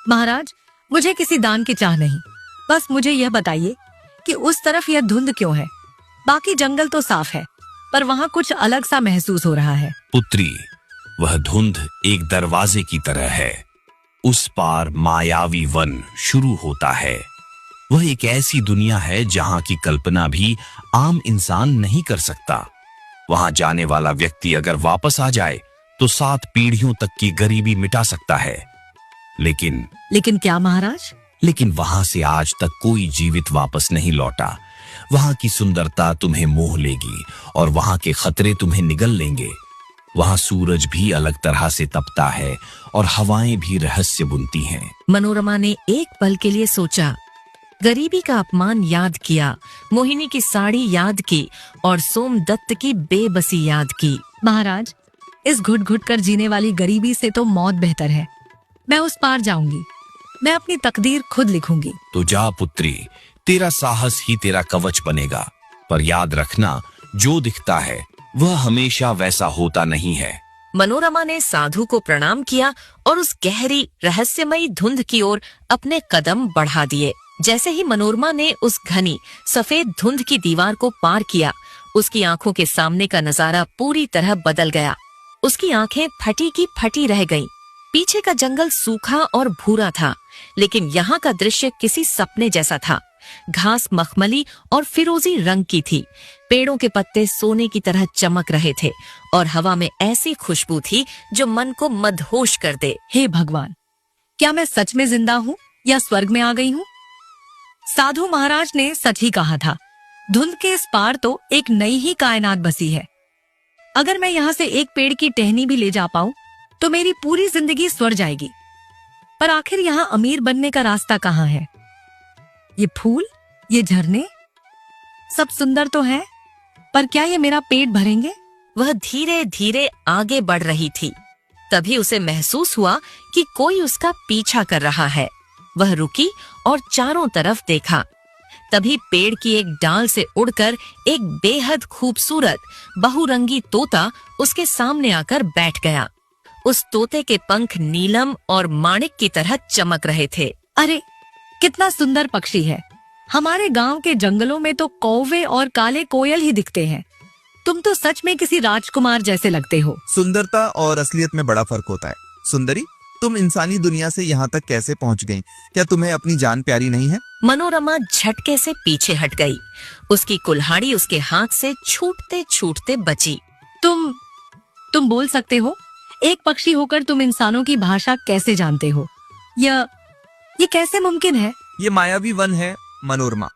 महाराज, मुझे किसी दान की चाह नहीं, बस मुझे यह बताइए कि उस तरफ यह धुंध क्यों है? बाकी जंगल तो साफ है, पर वहाँ कुछ अलग सा महसूस हो रहा है। पुत्री, वह धुंध एक दरवाजे की तरह है। उस पार मायावी वन शुरू होता है। वह एक ऐसी दुनिया है जहां की कल्पना भी आम इंसान नहीं कर सकता। वहां जाने वाला व्यक्ति अगर वापस आ जाए तो 7 पीढ़ियों तक की गरीबी मिटा सकता है। लेकिन क्या महाराज? लेकिन वहां से आज तक कोई जीवित वापस नहीं लौटा। वहां की सुंदरता तुम्हें मोह लेगी और वहां के खतरे तुम्हें निगल लेंगे। वहां सूरज भी अलग तरह से तपता है और हवाएं भी रहस्य बुनती हैं। मनोरमा ने एक पल के लिए सोचा, गरीबी का अपमान याद किया, मोहिनी की साड़ी याद की और सोमदत्त की बेबसी याद की। महाराज, इस घुट घुट कर जीने वाली गरीबी से तो मौत बेहतर है। मैं उस पार जाऊंगी, मैं अपनी तकदीर खुद लिखूंगी। तो जा पुत्री, तेरा साहस ही तेरा कवच बनेगा। पर याद रखना, जो दिखता है वह हमेशा वैसा होता नहीं है। मनोरमा ने साधु को प्रणाम किया और उस गहरी रहस्यमयी धुंध की ओर अपने कदम बढ़ा दिए। जैसे ही मनोरमा ने उस घनी सफेद धुंध की दीवार को पार किया, उसकी आंखों के सामने का नजारा पूरी तरह बदल गया। उसकी आंखें फटी की फटी रह गईं। पीछे का जंगल सूखा और भूरा था, लेकिन यहाँ का दृश्य किसी सपने जैसा था। घास मखमली और फिरोजी रंग की थी, पेड़ों के पत्ते सोने की तरह चमक रहे थे और हवा में ऐसी खुशबू थी जो मन को मदहोश कर दे। हे भगवान, क्या मैं सच में जिंदा हूँ या स्वर्ग में आ गई हूँ? साधु महाराज ने सच ही कहा था। धुंध के इस पार तो एक नई ही कायनात बसी है। अगर मैं यहाँ से एक पेड़ की टहनी भी ले जा पाऊं तो मेरी पूरी जिंदगी स्वर जाएगी। पर आखिर यहाँ अमीर बनने का रास्ता कहाँ है? ये फूल, ये झरने, सब सुंदर तो हैं, पर क्या ये मेरा पेट भरेंगे? वह धीरे धीरे आगे बढ़ रही थी। तभी उसे महसूस हुआ कि कोई उसका पीछा कर रहा है। वह रुकी और चारों तरफ देखा। तभी पेड़ की एक डाल से उड़कर एक बेहद खूबसूरत बहुरंगी तोता उसके सामने आकर बैठ गया। उस तोते के पंख नीलम और माणिक की तरह चमक रहे थे। अरे, कितना सुंदर पक्षी है! हमारे गांव के जंगलों में तो कौवे और काले कोयल ही दिखते हैं। तुम तो सच में किसी राजकुमार जैसे लगते हो। सुंदरता और असलियत में बड़ा फर्क होता है। सुंदरी, तुम इंसानी दुनिया से यहाँ तक कैसे पहुँच गई? क्या तुम्हें अपनी जान प्यारी नहीं है? मनोरमा झटके से पीछे हट गई। उसकी कुल्हाड़ी उसके हाथ से छूटते छूटते बची। तुम बोल सकते हो? एक पक्षी होकर तुम इंसानों की भाषा कैसे जानते हो? ये कैसे मुमकिन है? ये मायावी वन है मनोरमा।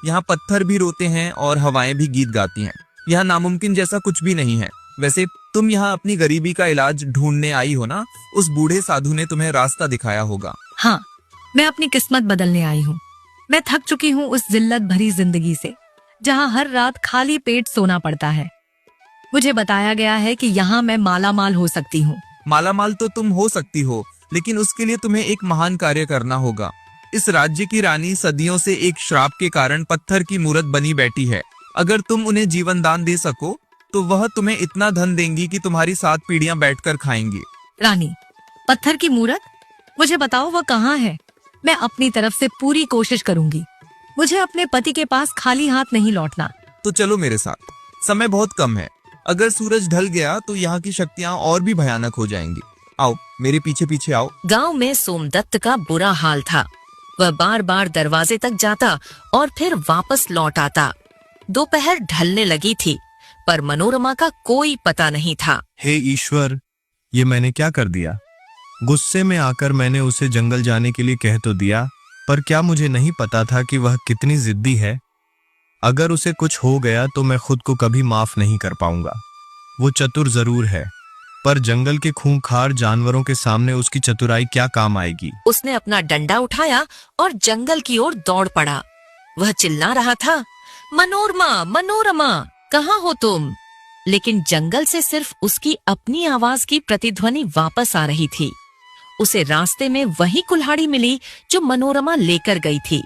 यहाँ पत्थर भी रोते हैं और हवाएं भी गीत गाती हैं। यहाँ नामुमकिन जैसा कुछ भी नहीं है। वैसे तुम यहाँ अपनी गरीबी का इलाज ढूंढने आई हो ना? उस बूढ़े साधु ने तुम्हें रास्ता दिखाया होगा। हाँ, मैं अपनी किस्मत बदलने आई हूँ। मैं थक चुकी हूँ उस जिल्लत भरी जिंदगी से, जहाँ हर रात खाली पेट सोना पड़ता है। मुझे बताया गया है कि यहाँ मैं मालामाल हो सकती हूँ। मालामाल तो तुम हो सकती हो, लेकिन उसके लिए तुम्हें एक महान कार्य करना होगा। इस राज्य की रानी सदियों से एक श्राप के कारण पत्थर की मूरत बनी बैठी है। अगर तुम उन्हें जीवन दान दे सको तो वह तुम्हें इतना धन देंगी कि तुम्हारी 7 पीढ़ियां बैठकर खाएंगी। रानी, पत्थर की मूरत? मुझे बताओ वह कहाँ है? मैं अपनी तरफ से पूरी कोशिश करूंगी। मुझे अपने पति के पास खाली हाथ नहीं लौटना। तो चलो मेरे साथ, समय बहुत कम है। अगर सूरज ढल गया तो यहाँ की शक्तियाँ और भी भयानक हो जाएंगी। आओ, मेरे पीछे पीछे आओ। गांव में सोमदत्त का बुरा हाल था। वह बार बार दरवाजे तक जाता और फिर वापस लौट आता। दोपहर ढलने लगी थी, पर मनोरमा का कोई पता नहीं था। हे ईश्वर, ये मैंने क्या कर दिया? गुस्से में आकर मैंने उसे जंगल जाने के लिए कह तो दिया, पर क्या मुझे नहीं पता था कि वह कितनी जिद्दी है। अगर उसे कुछ हो गया तो मैं खुद को कभी माफ नहीं कर पाऊंगा। वो चतुर जरूर है, पर जंगल के खूंखार जानवरों के सामने उसकी चतुराई क्या काम आएगी। उसने अपना डंडा उठाया और जंगल की ओर दौड़ पड़ा। वह चिल्ला रहा था, मनोरमा, मनोरमा, कहाँ हो तुम? लेकिन जंगल से सिर्फ उसकी अपनी आवाज की प्रतिध्वनि वापस आ रही थी। उसे रास्ते में वही कुल्हाड़ी मिली जो मनोरमा लेकर गई थी।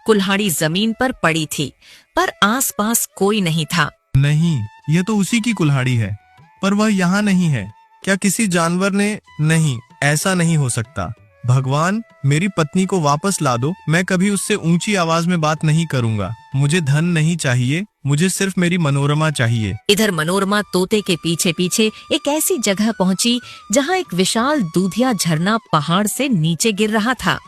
कुल्हाड़ी जमीन पर पड़ी थी, पर आसपास कोई नहीं था। नहीं, यह तो उसी की कुल्हाड़ी है, पर वह यहाँ नहीं है। क्या किसी जानवर ने? नहीं, ऐसा नहीं हो सकता। भगवान, मेरी पत्नी को वापस ला दो। मैं कभी उससे ऊंची आवाज में बात नहीं करूंगा। मुझे धन नहीं चाहिए, मुझे सिर्फ मेरी मनोरमा चाहिए। इधर मनोरमा तोते के पीछे पीछे एक ऐसी जगह पहुंची जहां एक विशाल दूधिया झरना पहाड़ से नीचे गिर रहा था।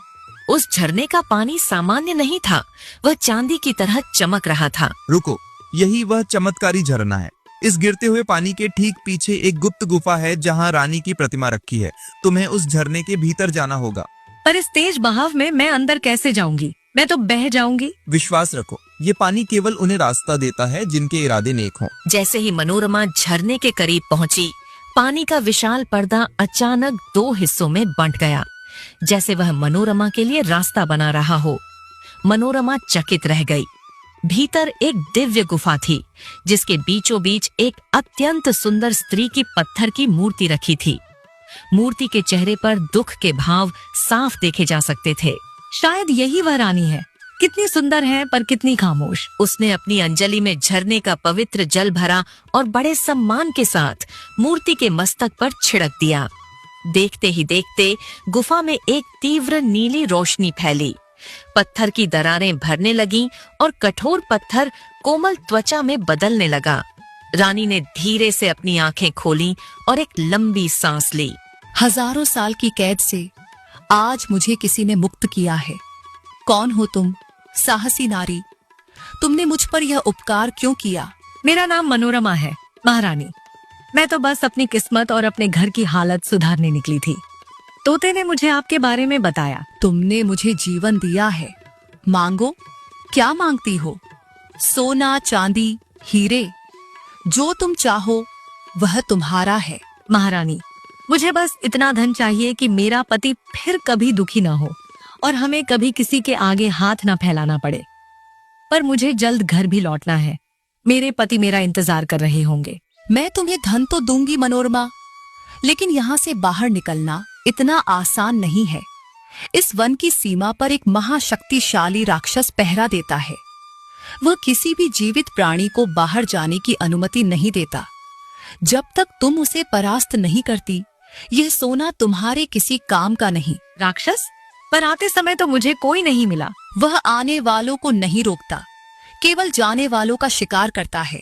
उस झरने का पानी सामान्य नहीं था, वह चांदी की तरह चमक रहा था। रुको, यही वह चमत्कारी झरना है। इस गिरते हुए पानी के ठीक पीछे एक गुप्त गुफा है जहाँ रानी की प्रतिमा रखी है। तुम्हें उस झरने के भीतर जाना होगा। पर इस तेज बहाव में मैं अंदर कैसे जाऊंगी? मैं तो बह जाऊंगी। विश्वास रखो, ये पानी केवल उन्हें रास्ता देता है जिनके इरादे नेक हों। जैसे ही मनोरमा झरने के करीब पहुंची, पानी का विशाल पर्दा अचानक 2 हिस्सों में बंट गया, जैसे वह मनोरमा के लिए रास्ता बना रहा हो। मनोरमा चकित रह गई। भीतर एक दिव्य गुफा थी, जिसके बीचों बीच एक अत्यंत सुंदर स्त्री की पत्थर की मूर्ति रखी थी। मूर्ति के चेहरे पर दुख के भाव साफ देखे जा सकते थे। शायद यही वह रानी है। कितनी सुंदर है पर कितनी खामोश। उसने अपनी अंजलि में झरने का पवित्र जल भरा और बड़े सम्मान के साथ मूर्ति के मस्तक पर छिड़क दिया। देखते ही देखते गुफा में एक तीव्र नीली रोशनी फैली। पत्थर की दरारें भरने लगीं और कठोर पत्थर कोमल त्वचा में बदलने लगा। रानी ने धीरे से अपनी आंखें खोलीं और एक लंबी सांस ली। हजारों साल की कैद से आज मुझे किसी ने मुक्त किया है। कौन हो तुम, साहसी नारी? तुमने मुझ पर यह उपकार क्यों किया? मेरा नाम मनोरमा है, महारानी। मैं तो बस अपनी किस्मत और अपने घर की हालत सुधारने निकली थी। तोते ने मुझे आपके बारे में बताया। तुमने मुझे जीवन दिया है, मांगो। क्या मांगती हो? सोना, चांदी, हीरे, जो तुम चाहो वह तुम्हारा है। महारानी, मुझे बस इतना धन चाहिए कि मेरा पति फिर कभी दुखी ना हो और हमें कभी किसी के आगे हाथ ना फैलाना पड़े। पर मुझे जल्द घर भी लौटना है। मेरे पति मेरा इंतजार कर रहे होंगे। मैं तुम्हें धन तो दूंगी मनोरमा, लेकिन यहाँ से बाहर निकलना इतना आसान नहीं है। इस वन की सीमा पर एक महाशक्तिशाली राक्षस पहरा देता है। वह किसी भी जीवित प्राणी को बाहर जाने की अनुमति नहीं देता। जब तक तुम उसे परास्त नहीं करती, यह सोना तुम्हारे किसी काम का नहीं। राक्षस? पर आते समय तो मुझे कोई नहीं मिला। वह आने वालों को नहीं रोकता, केवल जाने वालों का शिकार करता है।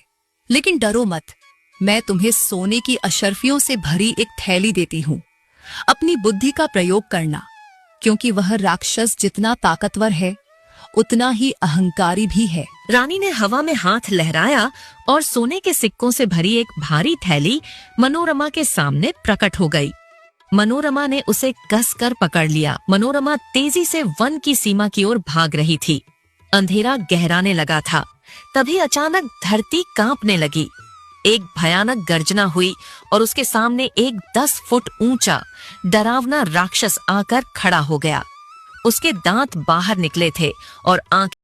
लेकिन डरो मत, मैं तुम्हें सोने की अशर्फियों से भरी एक थैली देती हूँ। अपनी बुद्धि का प्रयोग करना, क्योंकि वह राक्षस जितना ताकतवर है उतना ही अहंकारी भी है। रानी ने हवा में हाथ लहराया और सोने के सिक्कों से भरी एक भारी थैली मनोरमा के सामने प्रकट हो गई। मनोरमा ने उसे कसकर पकड़ लिया। मनोरमा तेजी से वन की सीमा की ओर भाग रही थी। अंधेरा गहराने लगा था। तभी अचानक धरती कांपने लगी। एक भयानक गर्जना हुई और उसके सामने एक 10 फुट ऊंचा डरावना राक्षस आकर खड़ा हो गया। उसके दांत बाहर निकले थे और आंखें